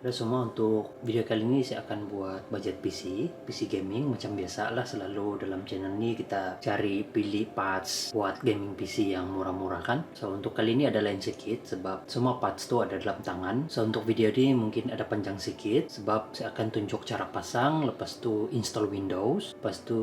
Semua untuk video kali ini saya akan buat budget PC gaming. Macam biasa lah, selalu dalam channel ini kita cari pilih parts buat gaming PC yang murah-murah kan. So untuk kali ini ada lain sedikit sebab semua parts tuh ada dalam tangan. So untuk video ini mungkin ada panjang sedikit sebab saya akan tunjuk cara pasang, lepas tu install Windows, lepas tu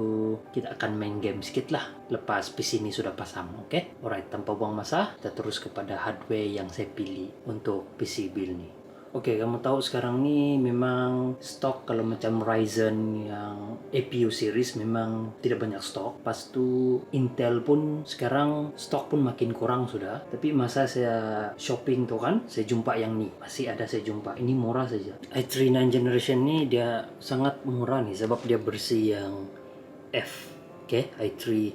kita akan main game sedikit lah lepas PC ini sudah pasang. Oke? Alright, tanpa buang masa kita terus kepada hardware yang saya pilih untuk PC build ni. Oke, kamu tahu sekarang ni memang stok kalau macam Ryzen yang APU series memang tidak banyak stok. Pas tu Intel pun sekarang stok pun makin kurang sudah. Tapi masa saya shopping tu kan, saya jumpa yang ni. Masih ada saya jumpa. Ini murah saja. i3 9 generation ni dia sangat murah nih sebab dia bersih yang F. Oke, i3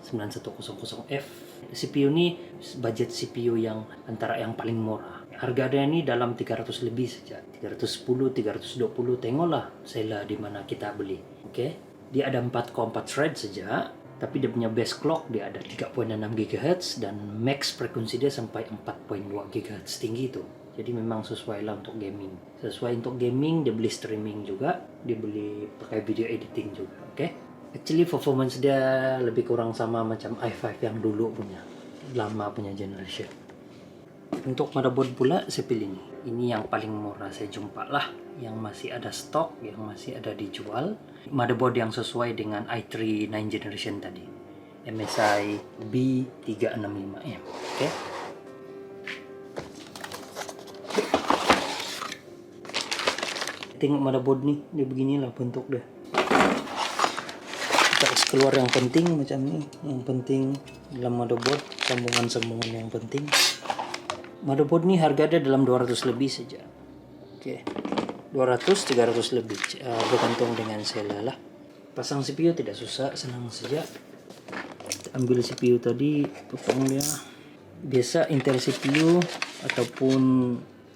9100F. CPU ni budget CPU yang antara yang paling murah. Harga dia ni dalam 300 lebih saja. 310, 320, tengoklah seller di mana kita beli. Oke. Dia ada 4 thread saja, tapi dia punya base clock dia ada 3.6 GHz dan max frekuensi dia sampai 4.2 GHz tinggi itu. Jadi memang sesuai lah untuk gaming. Sesuai untuk gaming, dia beli streaming juga, dia beli pakai video editing juga. Oke. Actually performance dia lebih kurang sama macam i5 yang dulu punya, lama punya generation. Untuk motherboard pula saya pilih ini. Ini yang paling murah saya jumpa lah, yang masih ada stok, yang masih ada dijual. Motherboard yang sesuai dengan i3 9 generation tadi, MSI B365M. Oke. Tengok motherboard nih, dia beginilah bentuk dia. Kita harus keluar yang penting macam ni. Yang penting dalam motherboard, sambungan-sambungan yang penting. Motherboard ni harga dia dalam 200 lebih saja. Oke. 200-300 lebih, bergantung dengan seller lah. Pasang CPU tidak susah, senang saja. Kita ambil CPU tadi, potong dia. Biasa Intel CPU ataupun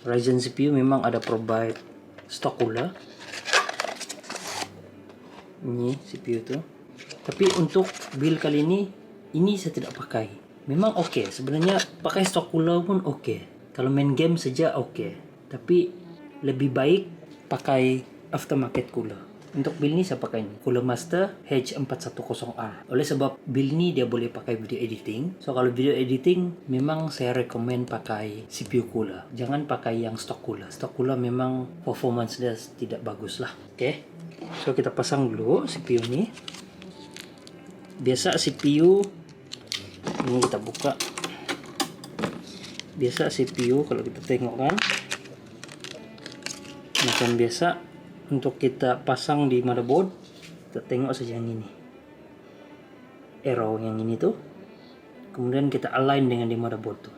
Ryzen CPU memang ada provide stock cooler. Ini CPU tu. Tapi untuk build kali ini saya tidak pakai. Memang oke, sebenarnya pakai stock cooler pun oke. Kalau main game saja oke. Tapi lebih baik pakai aftermarket cooler. Untuk build ni saya pakai ini, Cooler Master H410R. Oleh sebab build ni dia boleh pakai video editing. So kalau video editing memang saya recommend pakai CPU cooler. Jangan pakai yang stock cooler. Stock cooler memang performance dia tidak bagus lah. Oke. So kita pasang dulu CPU ni. Biasa CPU ini kita buka. Biasa CPU kalau kita tengok kan, macam biasa untuk kita pasang di motherboard, kita tengok saja yang ini, arrow yang ini tuh, kemudian kita align dengan di motherboard tuh.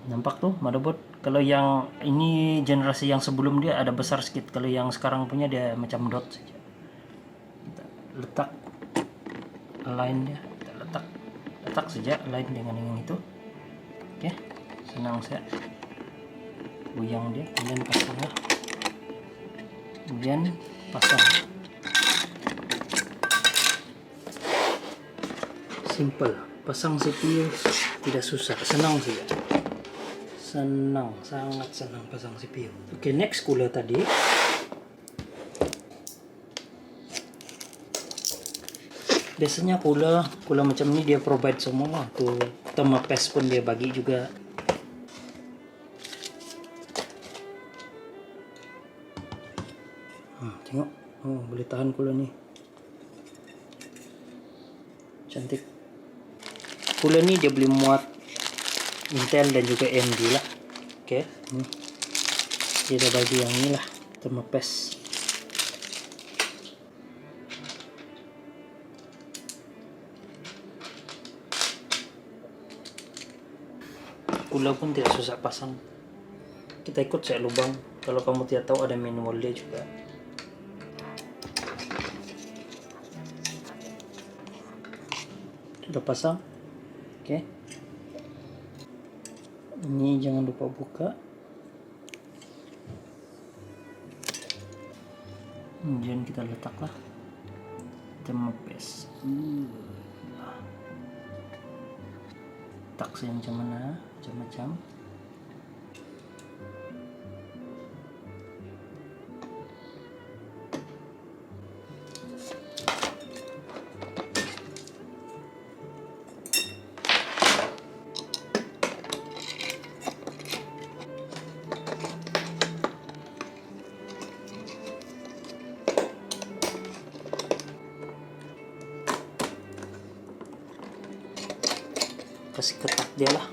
Nampak tuh motherboard. Kalau yang ini generasi yang sebelum dia ada besar sedikit, kalau yang sekarang punya dia macam dot saja. Kita letak align dia, kita letak saja align dengan yang itu. Oke, senang saya goyang dia, kemudian pasang ya. Kemudian pasang. Simple, pasang CPU tidak susah, senang saja. Senang, sangat senang pasang CPU. Oke, next cooler tadi. Biasanya cooler macam ni dia provide semua tuh, thermopast pun dia bagi juga. Tengok, boleh tahan cooler ni, cantik. Cooler ni dia boleh muat Intel dan juga AMD lah. Oke, dia dah bagi yang ni lah, thermopast. Cooler pun tidak susah pasang. Kita ikut saya lubang. Kalau kamu tidak tahu ada manual dia juga. Sudah pasang. Oke. Ini jangan lupa buka. Kemudian kita letaklah thermopast. Tak macam mana, macam-macam. kasih ketat dia lah.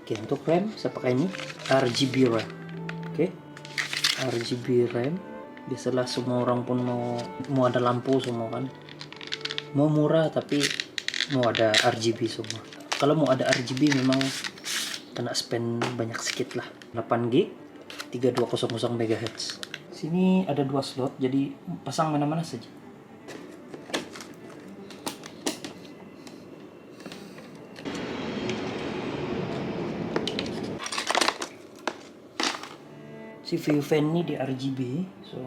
Oke, untuk RAM saya pakai ini RGB RAM. Oke, RGB RAM. Biasalah semua orang pun mau ada lampu semua kan. Mau murah tapi mau ada RGB semua. Kalau mau ada RGB memang kena spend banyak sedikit lah. 8 GB 3200 MHz. Sini ada 2 slot, jadi pasang mana-mana saja. Si view fan ini di RGB, so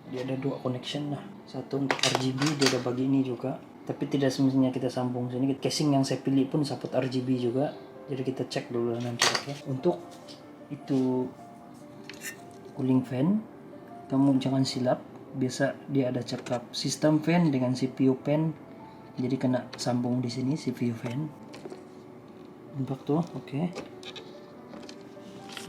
dia ada 2 connection lah. Satu untuk RGB, dia ada bagi ini juga. Tapi tidak semestinya kita sambung sini. Casing yang saya pilih pun support RGB juga. Jadi kita cek dulu nanti. Okay. Untuk itu cooling fan, kamu jangan silap. Biasa dia ada cakap system fan dengan CPU fan. Jadi kena sambung di sini CPU fan. Nampak tuh, oke. Okay.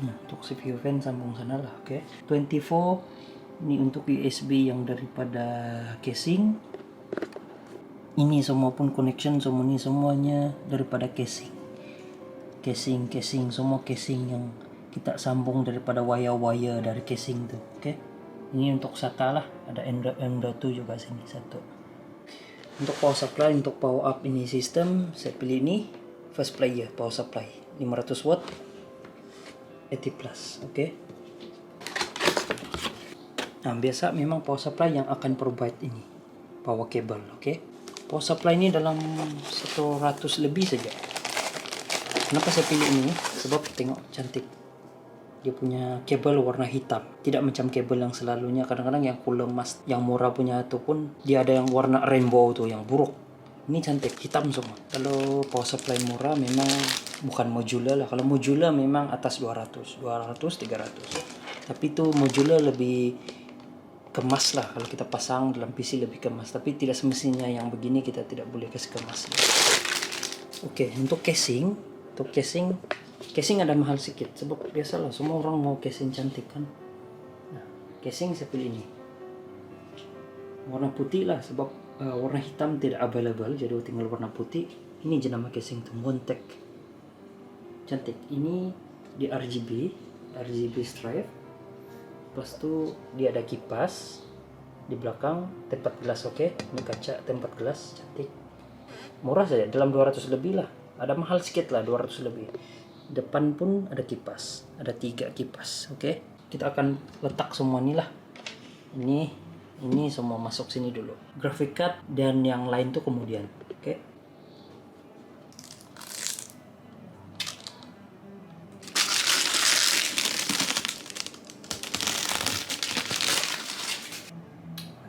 Nah, untuk CPU fan sambung sana lah, oke. 24 ini untuk USB yang daripada casing. Ini semua pun connection semua ini semuanya daripada casing. Casing semua casing yang kita sambung daripada wire-wire dari casing tuh, oke. Ini untuk SATA lah, ada M.2 juga sini satu. Untuk power supply, untuk power up ini sistem saya pilih ini first player power supply 500 watt 80 plus, oke. Nah, biasa memang power supply yang akan provide ini power cable, oke. Power supply ini dalam 100 lebih saja. Kenapa saya pilih ini? Sebab tengok cantik. Dia punya kabel warna hitam, tidak macam kabel yang selalunya. Kadang-kadang yang cooler mask yang murah punya itu pun dia ada yang warna rainbow tuh yang buruk. Ini cantik hitam semua. Kalau power supply murah memang bukan modular lah. Kalau modular memang atas 200 300. Tapi itu modular lebih kemas lah. Kalau kita pasang dalam PC lebih kemas. Tapi tidak semestinya yang begini kita tidak boleh kasih kemas. Oke, untuk casing ada mahal sedikit. Sebab biasalah semua orang mau casing cantik kan. Nah, casing saya pilih ini warna putih lah. Sebab warna hitam tidak available, jadi tinggal warna putih. Ini jenama casing tuh Montec, cantik. Ini di RGB stripe. Plus tuh dia ada kipas di belakang, tempat gelas, oke. Ini kaca tempat gelas, cantik. Murah saja, dalam 200 lebih lah. Ada mahal sedikit lah, 200 lebih. Depan pun ada kipas, ada 3 kipas, oke. Kita akan letak semua ini lah. Ini semua masuk sini dulu. Graphic card dan yang lain tuh kemudian, oke.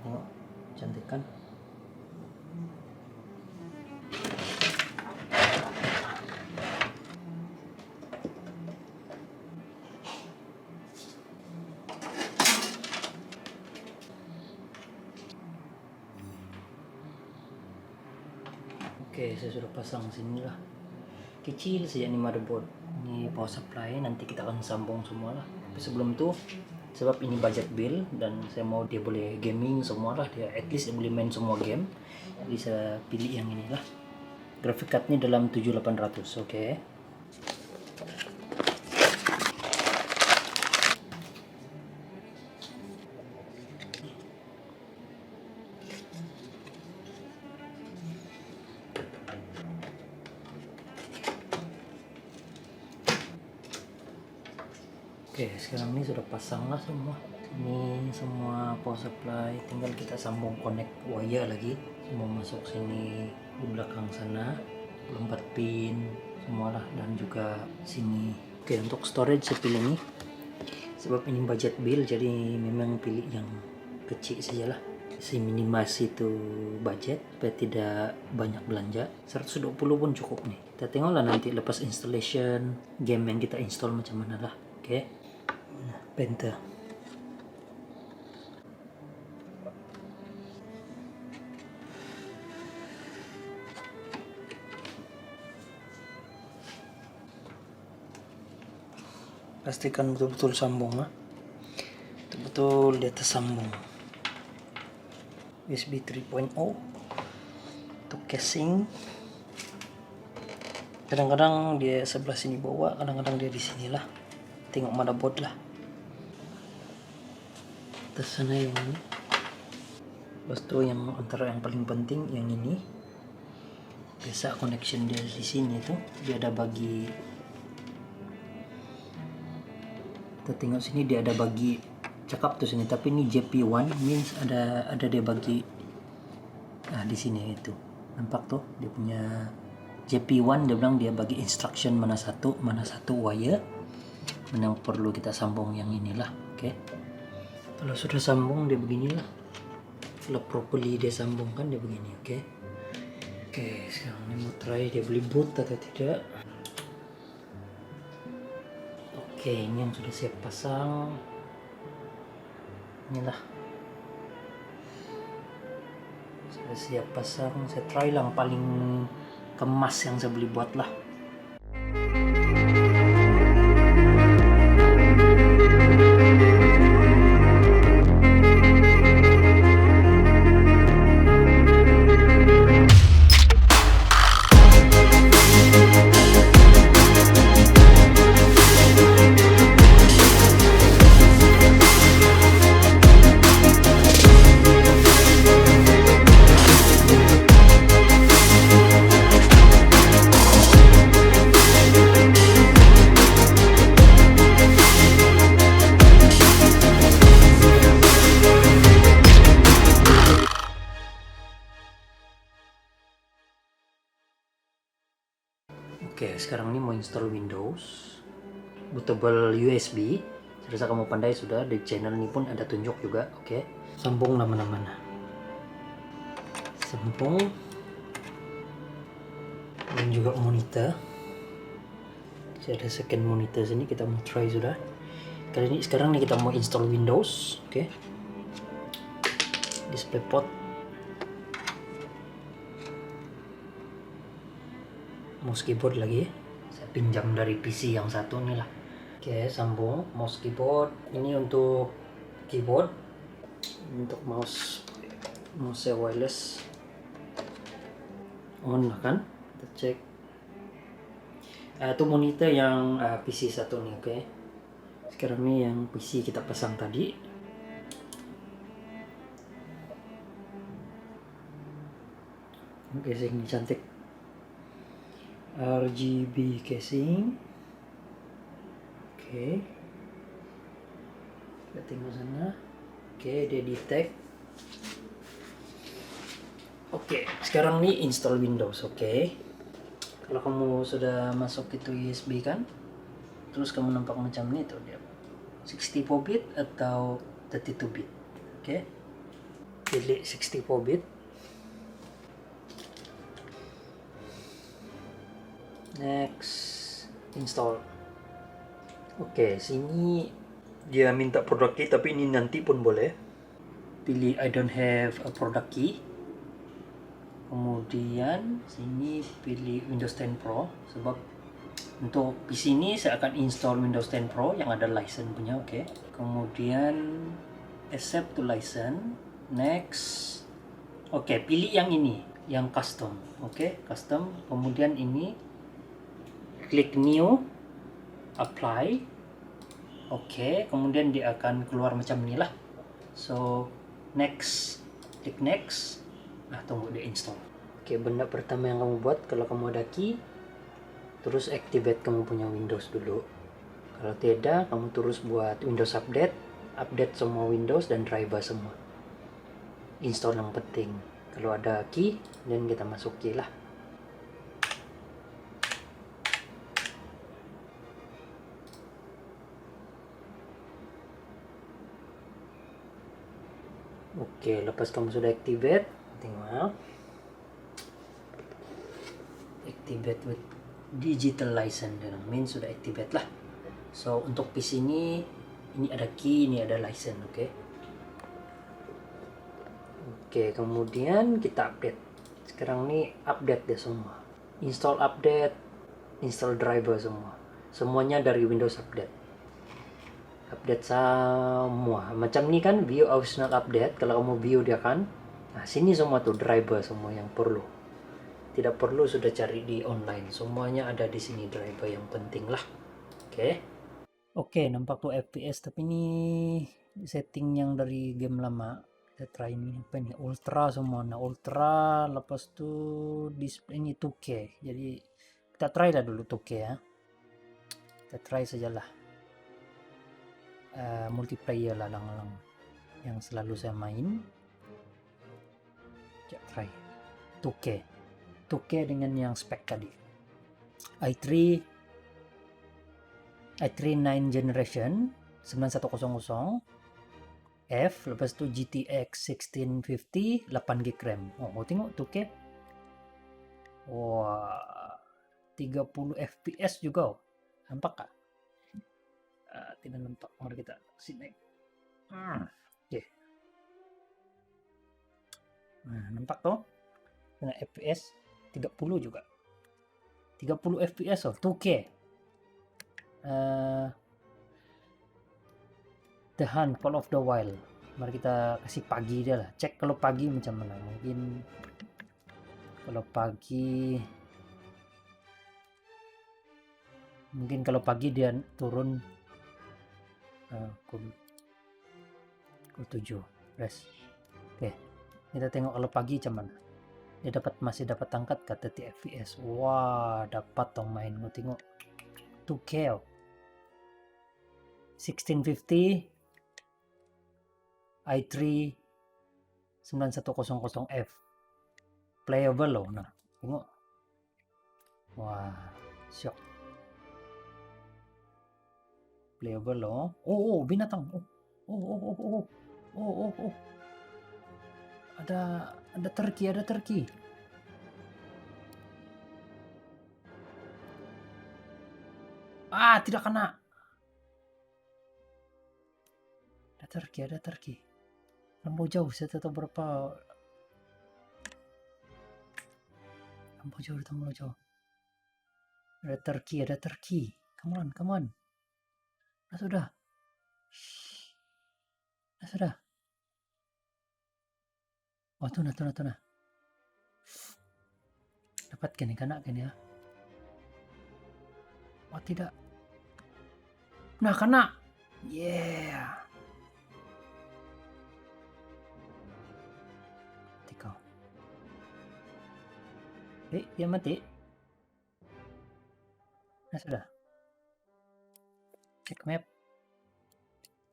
Tengok, cantik kan? Oke, saya sudah pasang sini lah. Kecil saja ini motherboard. Ini power supply, nanti kita akan sambung semua lah. Tapi sebelum itu, sebab ini budget build dan saya mau dia boleh gaming semua lah. Dia at least dia boleh main semua game. Jadi saya pilih yang ini lah. Graphic card ini dalam 7800, oke. Oke, sekarang ini sudah pasang lah semua. Ini semua power supply, tinggal kita sambung connect wire lagi. Semua masuk sini di belakang sana. 24 pin semualah, dan juga sini. Oke, untuk storage saya pilih ini. Sebab ini budget build, jadi memang pilih yang kecil sajalah. Saya minimasi itu budget supaya tidak banyak belanja. 120 pun cukup nih. Kita tengoklah nanti lepas installation game yang kita install macam mana lah. Oke. Penta. Pastikan betul-betul sambung, betul-betul di atas sambung. USB 3.0 untuk casing. Kadang-kadang dia sebelah sini bawah, kadang-kadang dia di sini lah. Tengok motherboard lah. Atas sana yang ini. Lepas itu yang antara yang paling penting yang ini. Biasa connection dia di sini tuh, dia ada bagi. Kita tengok sini dia ada bagi cakap tuh sini, tapi ini JP1 means ada dia bagi di sini itu. Nampak tuh dia punya JP1, dia bilang dia bagi instruction mana satu wire mana yang perlu kita sambung yang inilah. Oke. Kalau sudah sambung dia beginilah. Kalau properly dia sambungkan dia begini, oke. Oke, sekarang ini mau try dia boleh boot atau tidak. Oke, ini yang sudah siap pasang. Inilah. Sudah siap pasang. Saya try lah paling kemas yang saya beli buat lah. Oke, sekarang ini mau install Windows bootable USB. Saya rasa kamu pandai sudah, di channel ini pun ada tunjuk juga. Oke, sambung mana-mana. Sambung. Dan juga monitor. Saya ada second monitor sini, kita mau try sudah. Sekarang ini kita mau install Windows. Oke. DisplayPort. Mouse keyboard lagi, saya pinjam dari PC yang satu nih lah. Oke, sambung mouse keyboard. Ini untuk keyboard, untuk mouse wireless. On lah kan, kita cek. Itu monitor yang PC satu nih, oke. Sekarang ini yang PC kita pasang tadi. Oke, ini cantik. RGB casing. Oke. Kita tengok sana. Oke, dia detect. Oke, sekarang nih install Windows, oke. Kalau kamu sudah masuk itu USB kan, terus kamu nampak macam ini tuh dia 64 bit atau 32 bit. Oke. Pilih 64 bit. Next, install. Oke, sini dia minta product key, tapi ini nanti pun boleh. Pilih I don't have a product key. Kemudian sini pilih Windows 10 Pro, sebab untuk PC ini saya akan install Windows 10 Pro yang ada license punya, oke. Kemudian accept to license. Next. Oke, pilih yang ini, yang custom. Oke, custom. Kemudian ini klik new, apply. Oke, kemudian dia akan keluar macam inilah. So, next, klik next. Nah, tunggu dia install. Oke, benda pertama yang kamu buat, kalau kamu ada key, terus activate kamu punya Windows dulu. Kalau tidak, kamu terus buat Windows update, update semua Windows dan driver semua. Install yang penting. Kalau ada key, dan kita masuk key lah. Oke, lepas kamu sudah activate, tengok. Activate with digital license, dan main sudah activate lah. So untuk PC ini ada key, ini ada license, oke. Oke, kemudian kita update. Sekarang ini update deh semua. Install update, install driver semua. Semuanya dari Windows Update. update semua. Macam ni kan view optional update, kalau kamu view dia kan, nah sini semua tuh driver semua yang perlu. Tidak perlu sudah cari di online, semuanya ada di sini driver yang penting lah. Oke, nampak tuh FPS, tapi ini setting yang dari game lama. Kita try ini apa ini, ultra semua. Nah ultra, lepas tuh display ini 2K, jadi kita try lah dulu 2K ya. Kita try sajalah. Multiplayer lah lang-lang yang selalu saya main. Coba try 2K 2K dengan yang spek tadi, i3 9 generation 9100 F, lepas itu GTX 1650 8GB RAM. Oh tengok 2K, wah 30 fps juga. Nampak kah? Tidak nampak, mari kita sini. Oke. Nah, nampak toh? Dengan FPS 30 juga. 30 fps oh, 2K. The Hunt Call of the Wild. Mari kita kasih pagi dia lah. Cek kalau pagi macam mana. Mungkin kalau pagi, kalau pagi dia turun cool 7 rest. Oke, kita tengok kalau pagi macam mana. Dia masih dapat angkat ke 30 fps. Wah, dapat dong main. Gue tengok 2K 1650 i3 9100F playable loh. Nah tengok, wah shock, playable loh. Oh binatang, ada turkey, tidak kena. Ada turkey terlalu jauh, saya tak tahu berapa. Terlalu jauh. Ada turkey. Come on. Sudah. Oh, tuna. Dapatkan nih, kena kan ya? Oh, tidak. Nah, kena. Yeah. Dia mati. Nah, sudah. Check map.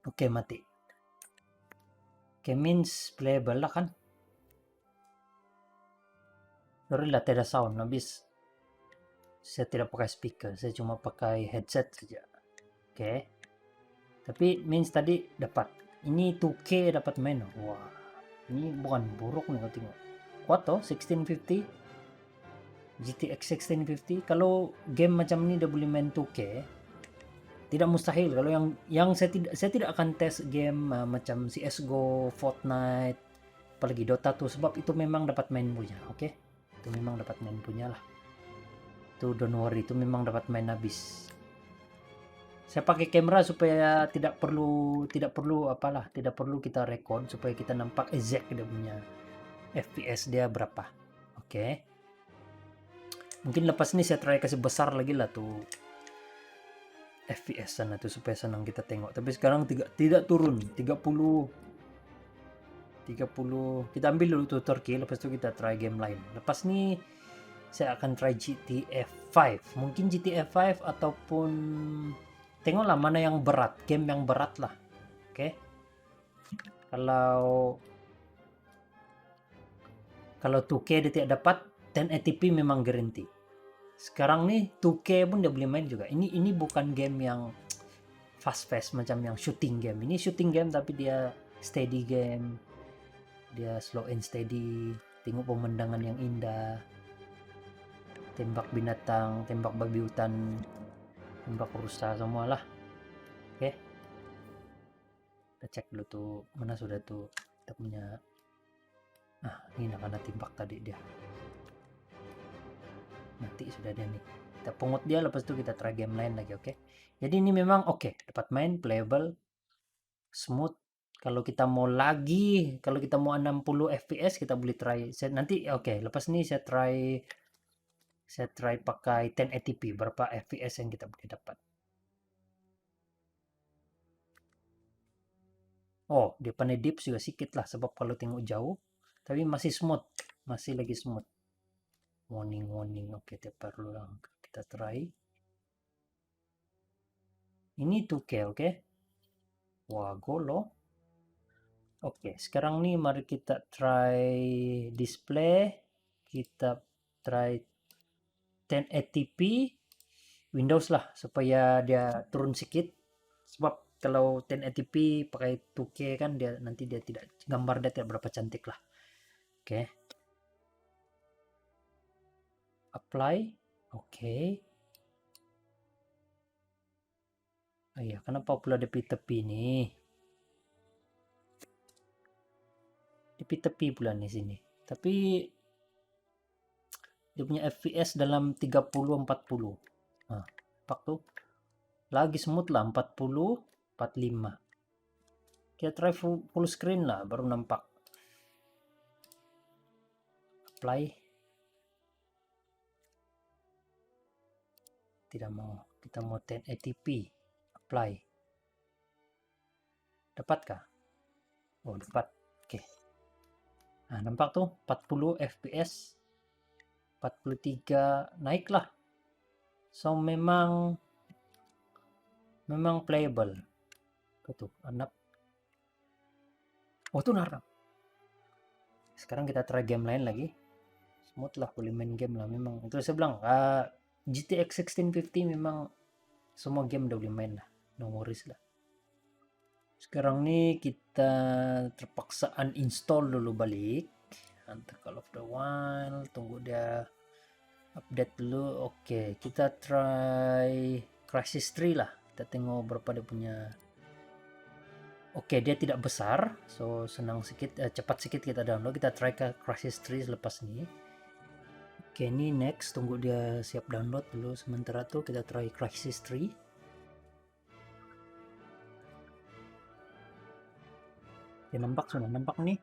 Oke, mati. Oke, means playable lah kan. Sorry lah, tidak sound. Habis saya tidak pakai speaker, saya cuma pakai headset saja. Oke. Tapi means tadi dapat. Ini 2K dapat main. Wah, ini bukan buruk nih kau tengok. Kuat toh 1650 GTX 1650. Kalau game macam ini udah boleh main 2K, tidak mustahil. Kalau yang saya tidak akan tes game macam CS:GO, Fortnite, apalagi Dota tuh, sebab itu memang dapat main punya. Oke, itu memang dapat main punya lah. Itu don't worry, itu memang dapat main habis. Saya pakai kamera supaya tidak perlu kita record, supaya kita nampak exact dia punya FPS dia berapa. Oke. Mungkin lepas ini saya try kasih besar lagi lah tuh FPS sana tuh, supaya senang kita tengok. Tapi sekarang tidak turun 30. Kita ambil dulu tuh turkey, lepas itu kita try game lain. Lepas ini saya akan try GTA 5. Mungkin GTA 5 ataupun tengoklah mana yang berat, game yang berat lah. Oke. Kalau 2K dia tidak dapat, 1080p memang guarantee. Sekarang nih 2K pun dia boleh main juga. Ini bukan game yang fast macam yang shooting game. Ini shooting game tapi dia steady game. Dia slow and steady. Tengok pemandangan yang indah. Tembak binatang, tembak babi hutan, tembak rusa semualah. Oke. Kita cek dulu tuh mana sudah tuh kita punya. Ini nak kena tembak tadi dia. Mati sudah dia nih. Kita pungut dia, lepas itu kita try game lain lagi. Oke. Jadi ini memang oke, dapat main playable. smooth. Kalau kita mau lagi, kalau kita mau 60 fps kita boleh try. Nanti oke, lepas ini saya try pakai 1080p berapa fps yang kita boleh dapat. Oh, dia pandai dips juga sedikit lah sebab kalau tengok jauh, tapi masih smooth, masih lagi smooth. Warning. Oke, tiap perlu lah kita try. Ini 2K, oke. Wah, golo. Oke, sekarang nih mari kita try display. Kita try 1080p Windows lah supaya dia turun sedikit. Sebab kalau 1080p pakai 2K kan dia nanti dia tidak, gambar dia tidak berapa cantik lah. Oke. Apply. Oke. Oh iya, kenapa pula di tepi nih? Di tepi pula nih sini. Tapi dia punya FPS dalam 30-40. Nah, pak tuh. Lagi smooth lah 40, 45. Kita try full screen lah baru nampak. Apply. Tidak mau. Kita mau 1080p. Apply. Dapatkah? Oh, dapat. Oke. Nah, nampak tuh 40 fps. 43 naiklah. So memang playable. Tuh, anak. Oh, tuh narap. Sekarang kita try game lain lagi. Smooth lah, boleh main game lah memang. Itu saya bilang, GTX 1650 memang semua game udah boleh main lah. No worries lah. Sekarang nih kita terpaksa uninstall dulu balik. Hunter Call of the Wild, tunggu dia update dulu. Oke, kita try Crysis 3 lah. Kita tengok berapa dia punya. Oke, dia tidak besar, so senang sedikit, cepat sedikit kita download. Kita try ke Crysis 3 selepas ini. Oke, ini next, tunggu dia siap download dulu. Sementara tuh kita try Crysis 3. Ya, nampak nih.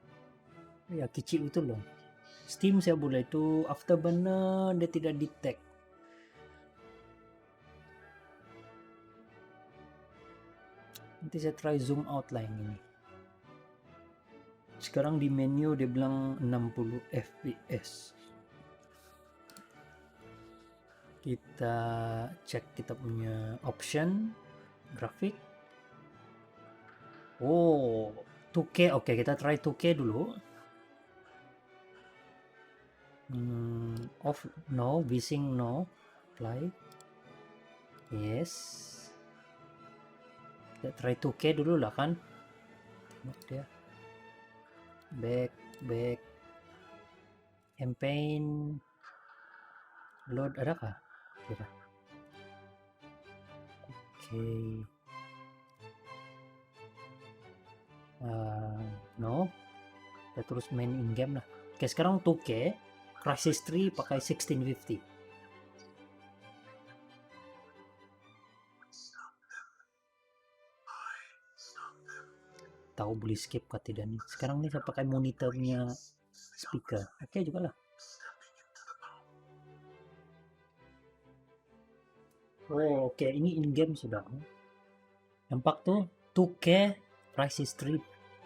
Ya, kecil itu loh. Steam saya boleh itu Afterburner dia tidak detect. Nanti saya try zoom out lah yang ini. Sekarang di menu dia bilang 60 fps. Kita cek kita punya option grafik. Oh, 2K. Oke, kita try 2K dulu. Off, no. VSync, no. Apply. Yes. Kita try 2K dulu lah kan. Tengok dia. Back. Campaign. Load ada kah? Kira. Oke. No. Kita terus main in game lah. Oke, sekarang 2K. Crysis 3 pakai 1650. Tahu boleh skip kah tidak nih. Sekarang nih saya pakai monitornya speaker. Oke juga lah. Oh, oke, ini in game sudah. Nampak tuh 2K Crysis 3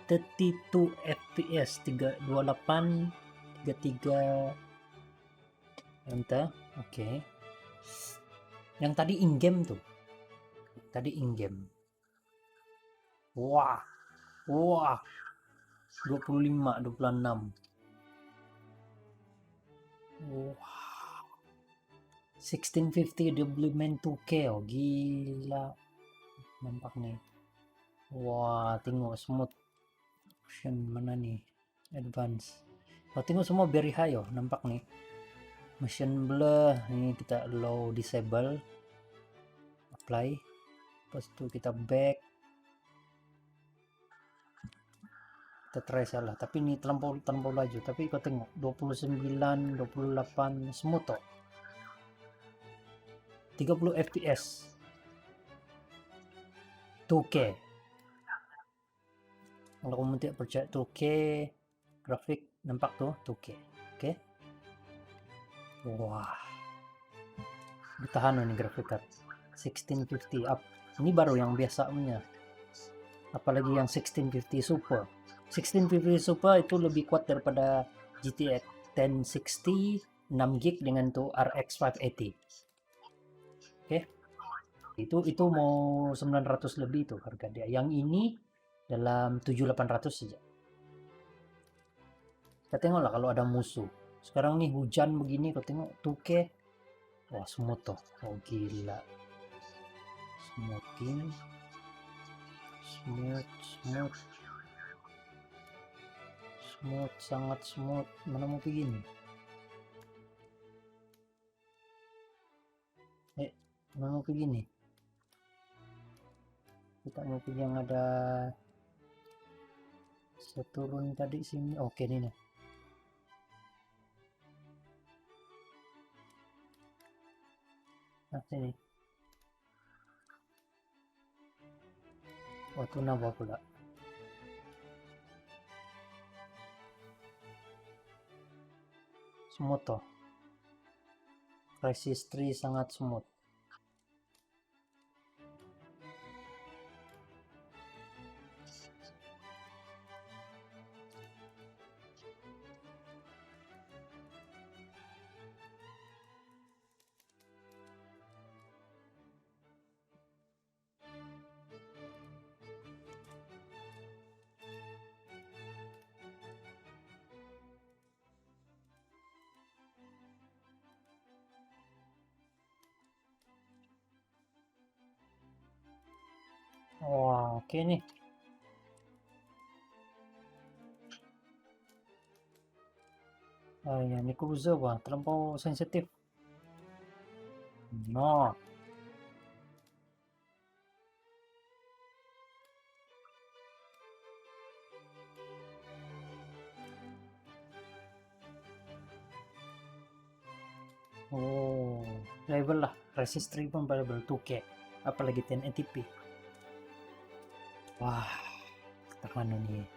32 fps 328 33 enter. Oke. Yang tadi in game tuh. Tadi in game. Wah. 25 26. Wah. 1650 dia beli main 2K. Oh, gila. Nampak nih. Wah, tengok smooth. Option mana nih? Advance. Oh, tengok semua very high oh. Nampak nih. Motion blur. Ini kita allow disable. Apply. Lepas itu kita back. Kita try salah. Tapi ini terlampau laju. Tapi kau tengok. 29, 28. Smooth oh. 30 fps. 2K. Kalau kamu tidak percaya 2K grafik, nampak tuh 2K. Oke. Wah, bertahan nih grafik card 1650 up. Ini baru yang biasa punya. Apalagi yang 1650 Super. 1650 Super itu lebih kuat daripada GTX 1060 6 GB dengan tuh RX 580. Oke. Itu mau 900 lebih tuh harga dia. Yang ini dalam 7800 saja. Kita tengoklah kalau ada musuh. Sekarang nih hujan begini, kau tengok 2K. Wah, smooth tuh. Oh, gila. Smoothing. Smooth. Smooth, sangat smooth. Mana mau begini? Mana mau begini? Kita mau pilih yang ada seturun tadi sini. Oke, ini nih. Nah, sini. Oh, tuna bawa pula. Smooth toh. Crisis 3 sangat smooth. Wah, oke nih. Ya, ini cruiser wah, terlampau sensitif. No. Oh, level lah. Resist 3 pun variable 2K. Apalagi 1080p. Wah, tahan nih.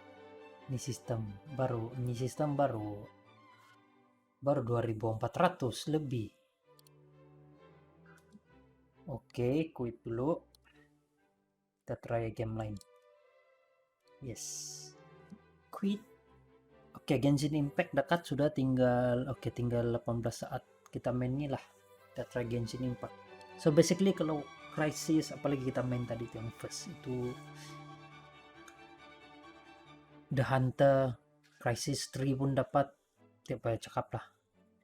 Ini sistem baru 2400 lebih. Oke, quit dulu. Kita try game lain. Yes. Quit. Oke, Genshin Impact dekat sudah tinggal 18 saat kita main nih lah. Kita try Genshin Impact. So basically kalau Crisis apalagi kita main tadi yang first itu The Hunter, Crisis 3 pun dapat, tidak banyak cakap lah.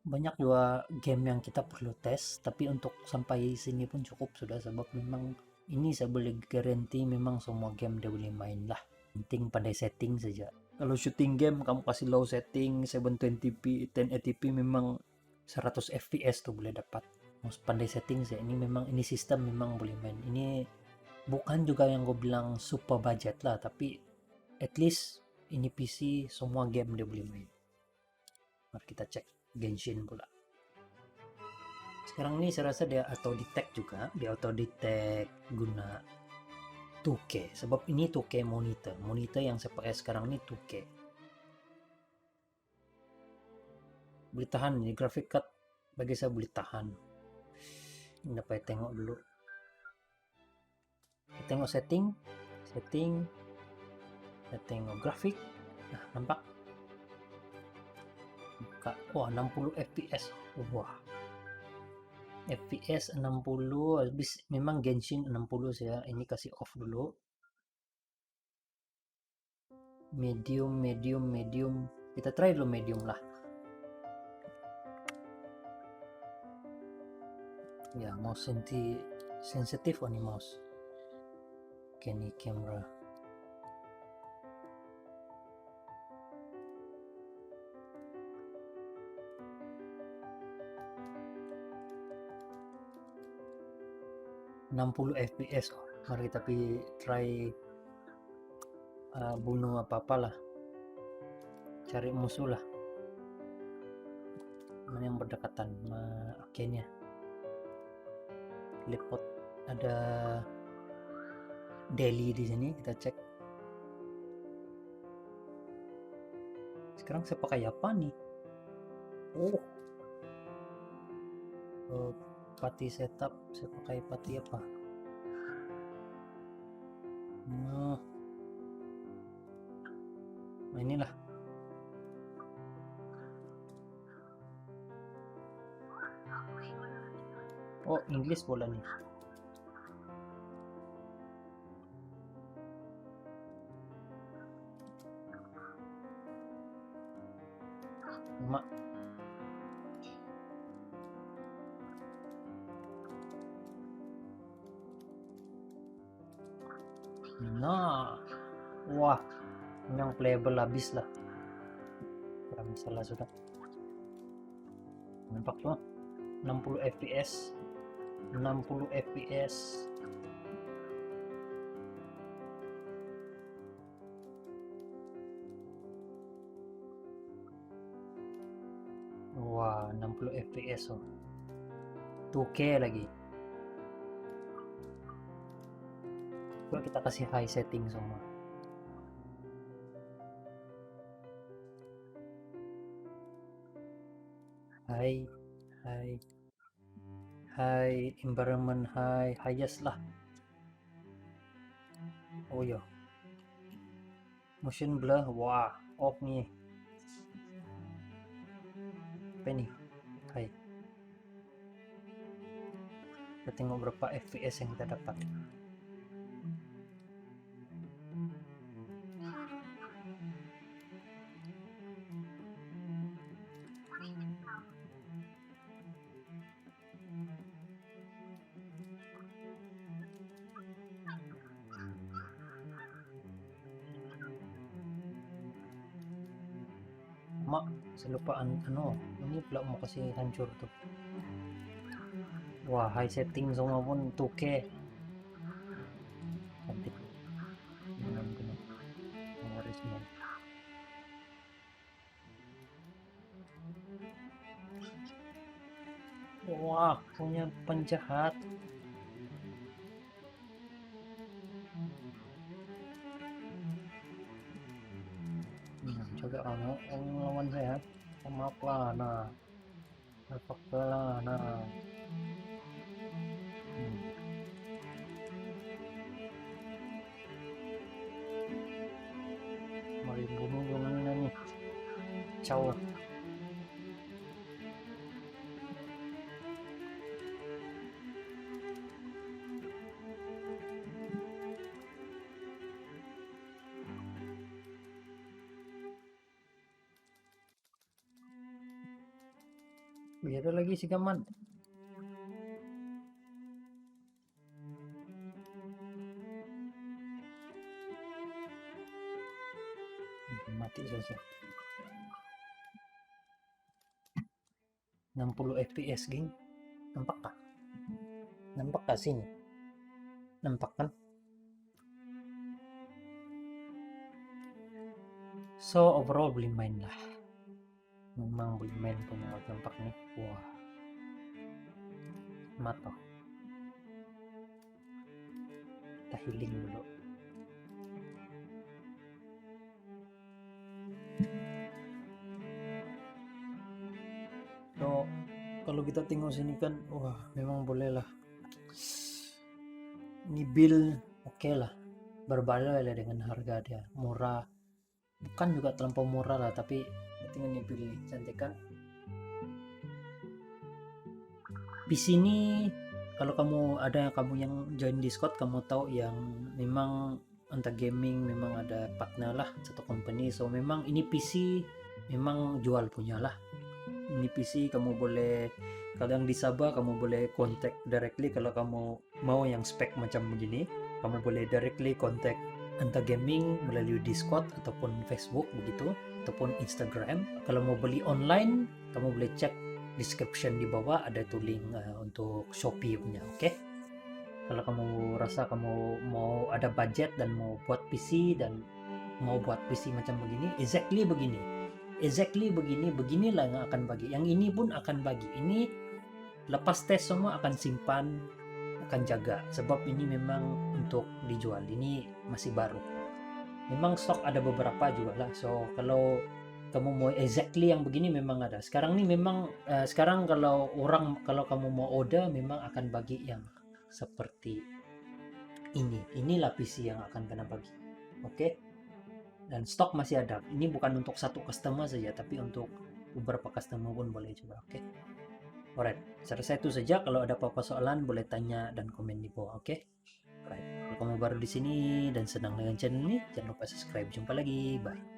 Banyak juga game yang kita perlu tes, tapi untuk sampai sini pun cukup sudah sebab memang ini saya boleh garanti memang semua game dia boleh main lah. Penting pandai setting saja. Kalau shooting game kamu kasih low setting 720p, 1080p memang 100 fps tuh boleh dapat. Harus pandai setting sih. Ini sistem memang boleh main. Ini bukan juga yang gue bilang super budget lah, tapi at least ini PC semua game dia boleh main. Mari kita cek Genshin pula. Sekarang ini saya rasa dia auto detect juga, dia auto detect guna 2K sebab ini 2K monitor yang saya pakai sekarang ini 2K. Boleh tahan ini graphic card bagi saya boleh tahan. Ini dapat tengok dulu. Kita tengok setting, kita tengok grafik. Nah, nampak? Buka. Wah, 60 fps. Wah. FPS 60 habis memang Genshin 60 saya ini kasih off dulu. Medium. Kita try dulu medium lah. Ya, mouse sensitif nih mouse. Oke nih kamera. FPS. Mari tapi try bunuh apa-apalah. Cari musuh lah. Mana yang berdekatan akhirnya. Teleport ada daily di sini kita cek. Sekarang saya pakai apa nih? Pati setup, saya pakai pati apa? Nah, inilah. Oh, Inggris bola nih. Mak. Nah, wah, yang playable habis lah. Tidak masalah sudah. Nampak tuh, 60 fps, 60 fps. Wah, 60 fps oh. 2K lagi. Coba kita kasih high setting semua. High environment highest lah. Oh ya, motion blur, wah, off nih. Apa nih? Hai, kita tengok berapa fps yang kita dapat. Mak, selupaan ini pula mau kasih hancur tuh. Wah, high setting semua pun 2K. Cantik. Benar-benar. Harus semua. Wah, punya penjahat. Coba lawan saya. Sama apa? Nah, apa lah? Nah. Mari bunuh gimana nih? Ciao. Ada lagi si Gaman. Mati saja. 60 fps geng. Nampak kah? Nampak kah sini? Nampak kan? So overall boleh main lah. Memang boleh main punya nampak nih. Wah, mata. Kita healing dulu. So, kalau kita tengok sini kan, wah, memang boleh lah. Ini build oke lah, berbaloi lah dengan harga dia, murah. Bukan juga terlampau murah lah, tapi tengok ini build nih, cantik kan? PC ini kalau kamu yang join Discord, kamu tahu yang memang untuk gaming memang ada partner lah, satu company. So memang ini PC memang jual punya lah. Ini PC kamu boleh, kalau yang di Sabah kamu boleh contact directly. Kalau kamu mau yang spek macam begini, kamu boleh directly contact Anta Gaming melalui Discord ataupun Facebook begitu, ataupun Instagram. Kalau mau beli online, kamu boleh cek description di bawah, ada tuh link untuk Shopee punya. Oke? Kalau kamu rasa kamu mau ada budget dan mau buat PC dan mau buat PC macam begini, exactly begini, beginilah yang akan bagi. Yang ini pun akan bagi. Ini lepas tes semua akan simpan, akan jaga, sebab ini memang untuk dijual. Ini masih baru. Memang stok ada beberapa juga lah. So kalau kamu mau exactly yang begini memang ada. Sekarang nih memang sekarang kalau kamu mau order memang akan bagi yang seperti ini. Inilah PC yang akan kena bagi. Oke. Dan stok masih ada. Ini bukan untuk satu customer saja, tapi untuk beberapa customer pun boleh juga. Oke. Alright, selesai itu saja. Kalau ada apa-apa soalan boleh tanya dan komen di bawah. Oke. Alright. Kalau kamu baru di sini dan senang dengan channel ini, jangan lupa subscribe. Jumpa lagi. Bye.